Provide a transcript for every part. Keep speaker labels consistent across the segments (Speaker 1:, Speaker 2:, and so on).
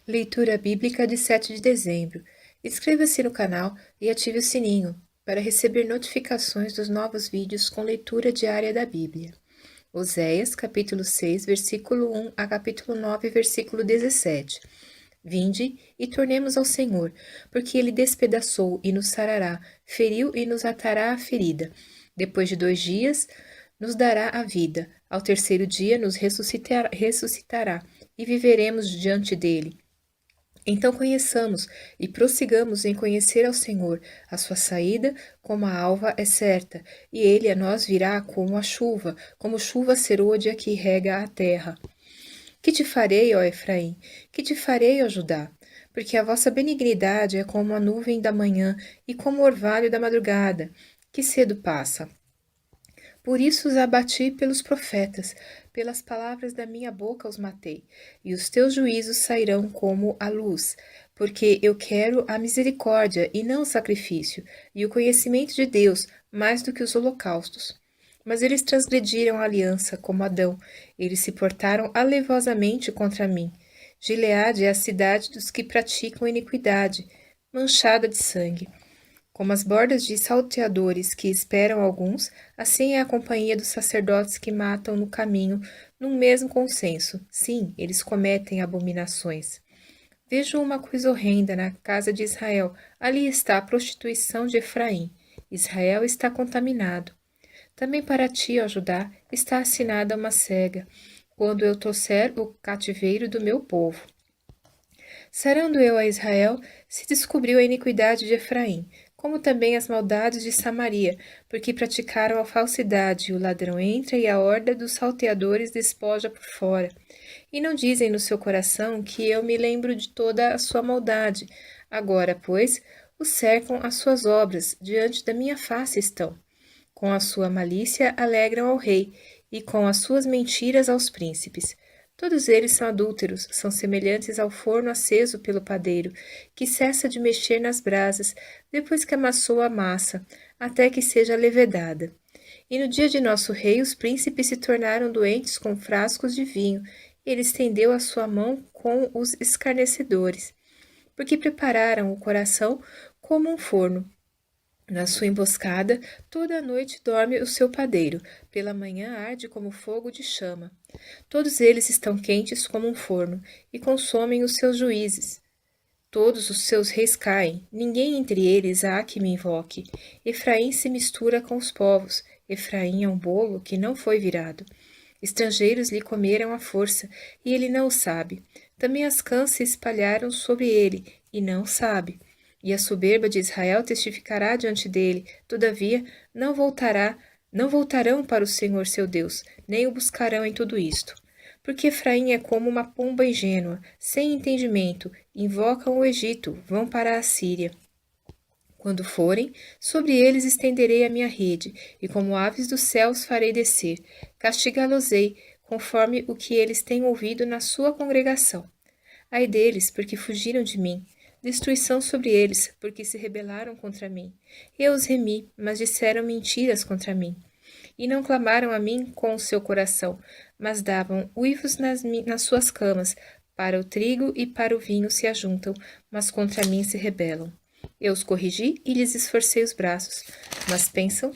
Speaker 1: Leitura Bíblica de 7 de dezembro. Inscreva-se no canal e ative o sininho para receber notificações dos novos vídeos com leitura diária da Bíblia. Oséias, capítulo 6, versículo 1 a capítulo 9, versículo 17. Vinde e tornemos ao Senhor, porque Ele despedaçou e nos sarará, feriu e nos atará a ferida. Depois de 2 dias, nos dará a vida. Ao terceiro dia, nos ressuscitará e viveremos diante dele. Então conheçamos e prossigamos em conhecer ao Senhor. A sua saída, como a alva, é certa, e ele a nós virá como chuva serôdia que rega a terra. Que te farei, ó Efraim? Que te farei, ó Judá? Porque a vossa benignidade é como a nuvem da manhã e como o orvalho da madrugada, que cedo passa. Por isso os abati pelos profetas, pelas palavras da minha boca os matei, e os teus juízos sairão como a luz, porque eu quero a misericórdia e não o sacrifício, e o conhecimento de Deus mais do que os holocaustos. Mas eles transgrediram a aliança como Adão, eles se portaram alevosamente contra mim. Gileade é a cidade dos que praticam iniquidade, manchada de sangue. Como as bordas de salteadores que esperam alguns, assim é a companhia dos sacerdotes que matam no caminho, num mesmo consenso. Sim, eles cometem abominações. Vejo uma coisa horrenda na casa de Israel. Ali está a prostituição de Efraim. Israel está contaminado. Também para ti, ó Judá, está assinada uma cega, quando eu trouxer o cativeiro do meu povo. Sarando eu a Israel, se descobriu a iniquidade de Efraim, como também as maldades de Samaria, porque praticaram a falsidade, o ladrão entra e a horda dos salteadores despoja por fora. E não dizem no seu coração que eu me lembro de toda a sua maldade. Agora, pois, os cercam as suas obras, diante da minha face estão. Com a sua malícia alegram ao rei, e com as suas mentiras aos príncipes. Todos eles são adúlteros, são semelhantes ao forno aceso pelo padeiro, que cessa de mexer nas brasas, depois que amassou a massa, até que seja levedada. E no dia de nosso rei, os príncipes se tornaram doentes com frascos de vinho, e ele estendeu a sua mão com os escarnecedores, porque prepararam o coração como um forno. Na sua emboscada, toda a noite dorme o seu padeiro, pela manhã arde como fogo de chama. Todos eles estão quentes como um forno, e consomem os seus juízes. Todos os seus reis caem, ninguém entre eles há que me invoque. Efraim se mistura com os povos, Efraim é um bolo que não foi virado. Estrangeiros lhe comeram à força, e ele não o sabe. Também as cãs se espalharam sobre ele, e não o sabe. E a soberba de Israel testificará diante dele, todavia não voltarão para o Senhor seu Deus, nem o buscarão em tudo isto. Porque Efraim é como uma pomba ingênua, sem entendimento, invocam o Egito, vão para a Assíria. Quando forem, sobre eles estenderei a minha rede, e como aves dos céus farei descer. Castigá-los-ei, conforme o que eles têm ouvido na sua congregação. Ai deles, porque fugiram de mim. Destruição sobre eles, porque se rebelaram contra mim. Eu os remi, mas disseram mentiras contra mim. E não clamaram a mim com o seu coração, mas davam uivos nas suas camas. Para o trigo e para o vinho se ajuntam, mas contra mim se rebelam. Eu os corrigi e lhes esforcei os braços, mas pensam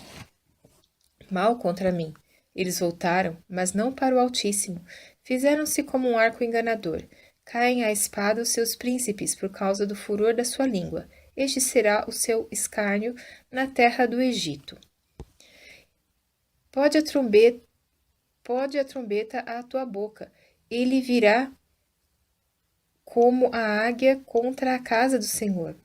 Speaker 1: mal contra mim. Eles voltaram, mas não para o Altíssimo. Fizeram-se como um arco enganador. Caem à espada os seus príncipes por causa do furor da sua língua. Este será o seu escárnio na terra do Egito. Pode a trombeta à tua boca. Ele virá como a águia contra a casa do Senhor.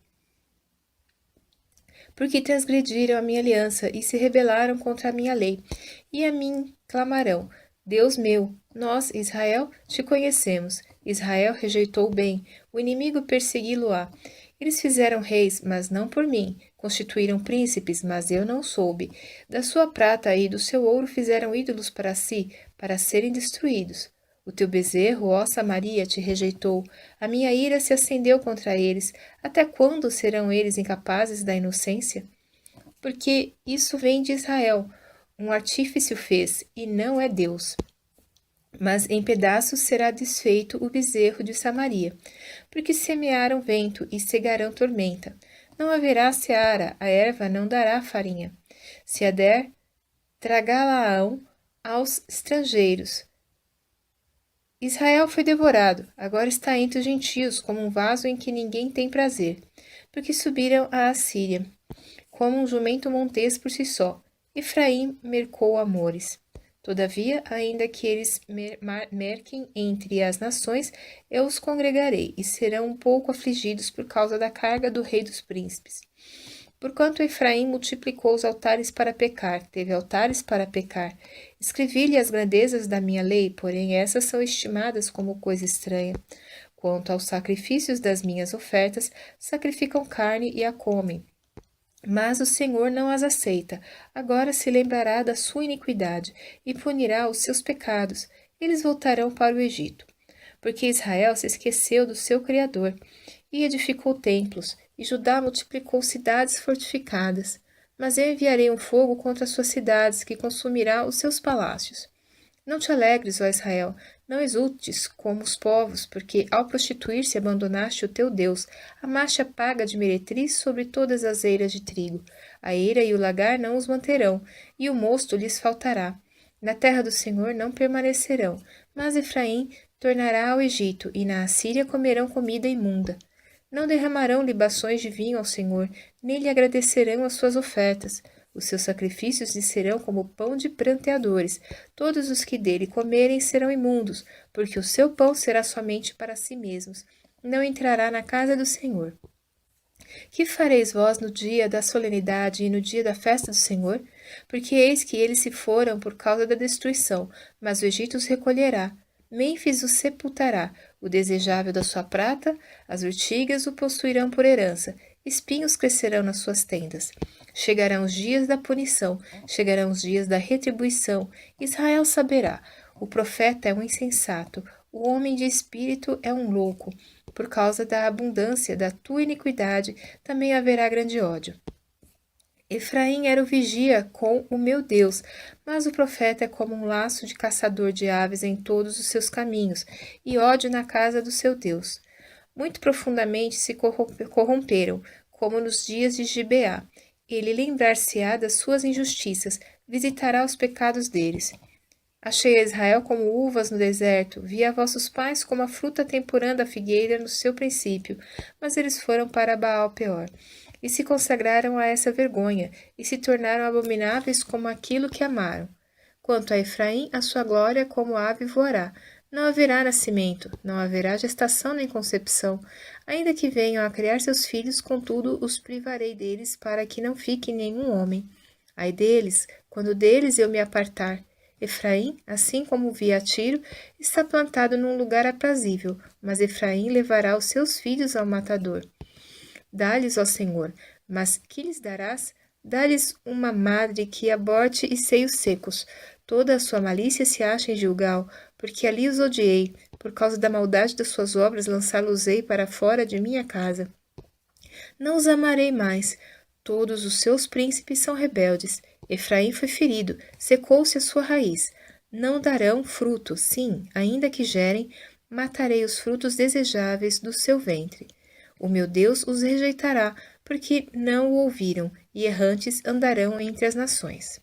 Speaker 1: Porque transgrediram a minha aliança e se rebelaram contra a minha lei. E a mim clamarão: Deus meu, nós, Israel, te conhecemos. Israel rejeitou o bem, o inimigo persegui-lo-á. Eles fizeram reis, mas não por mim. Constituíram príncipes, mas eu não soube. Da sua prata e do seu ouro fizeram ídolos para si, para serem destruídos. O teu bezerro, ó Samaria, te rejeitou. A minha ira se acendeu contra eles. Até quando serão eles incapazes da inocência? Porque isso vem de Israel. Um artífice o fez, e não é Deus. mas em pedaços será desfeito o bezerro de Samaria, porque semearam vento e cegarão tormenta. Não haverá seara, a erva não dará farinha. Se a der, tragá-la-ão aos estrangeiros. Israel foi devorado, agora está entre os gentios, como um vaso em que ninguém tem prazer, porque subiram a Assíria, como um jumento montês por si só. Efraim mercou amores. Todavia, ainda que eles merquem entre as nações, eu os congregarei, e serão um pouco afligidos por causa da carga do rei dos príncipes. Porquanto Efraim multiplicou os altares para pecar, teve altares para pecar. Escrevi-lhe as grandezas da minha lei, porém essas são estimadas como coisa estranha. Quanto aos sacrifícios das minhas ofertas, sacrificam carne e a comem. Mas o Senhor não as aceita. Agora se lembrará da sua iniquidade e punirá os seus pecados. Eles voltarão para o Egito. Porque Israel se esqueceu do seu Criador e edificou templos, e Judá multiplicou cidades fortificadas. Mas eu enviarei um fogo contra as suas cidades, que consumirá os seus palácios. Não te alegres, ó Israel, não exultes como os povos, porque ao prostituir-se abandonaste o teu Deus, amaste a paga de meretriz sobre todas as eiras de trigo. A eira e o lagar não os manterão, e o mosto lhes faltará. Na terra do Senhor não permanecerão, mas Efraim tornará ao Egito, e na Assíria comerão comida imunda. Não derramarão libações de vinho ao Senhor, nem lhe agradecerão as suas ofertas. Os seus sacrifícios lhe serão como pão de pranteadores. Todos os que dele comerem serão imundos, porque o seu pão será somente para si mesmos. Não entrará na casa do Senhor. Que fareis vós no dia da solenidade e no dia da festa do Senhor? Porque eis que eles se foram por causa da destruição, mas o Egito os recolherá. Mênfis o sepultará, o desejável da sua prata, as urtigas o possuirão por herança, espinhos crescerão nas suas tendas. Chegarão os dias da punição, chegarão os dias da retribuição. Israel saberá, o profeta é um insensato, o homem de espírito é um louco. Por causa da abundância da tua iniquidade, também haverá grande ódio. Efraim era o vigia com o meu Deus, mas o profeta é como um laço de caçador de aves em todos os seus caminhos, e ódio na casa do seu Deus. Muito profundamente se corromperam, como nos dias de Gibeá. Ele lembrar-se-á das suas injustiças, visitará os pecados deles. Achei a Israel como uvas no deserto, vi a vossos pais como a fruta temporã da figueira no seu princípio, mas eles foram para Baal-peor e se consagraram a essa vergonha, e se tornaram abomináveis como aquilo que amaram. Quanto a Efraim, a sua glória como ave voará. Não haverá nascimento, não haverá gestação nem concepção. Ainda que venham a criar seus filhos, contudo os privarei deles, para que não fique nenhum homem. Ai deles, quando deles eu me apartar. Efraim, assim como vi a Tiro, está plantado num lugar aprazível, mas Efraim levará os seus filhos ao matador. Dá-lhes, ó Senhor, mas que lhes darás? Dá-lhes uma madre que aborte e seios secos. Toda a sua malícia se acha em Gilgal, porque ali os odiei. Por causa da maldade das suas obras, lançá-los-ei para fora de minha casa. Não os amarei mais. Todos os seus príncipes são rebeldes. Efraim foi ferido, secou-se a sua raiz. Não darão fruto, sim, ainda que gerem, matarei os frutos desejáveis do seu ventre. O meu Deus os rejeitará, porque não o ouviram, e errantes andarão entre as nações.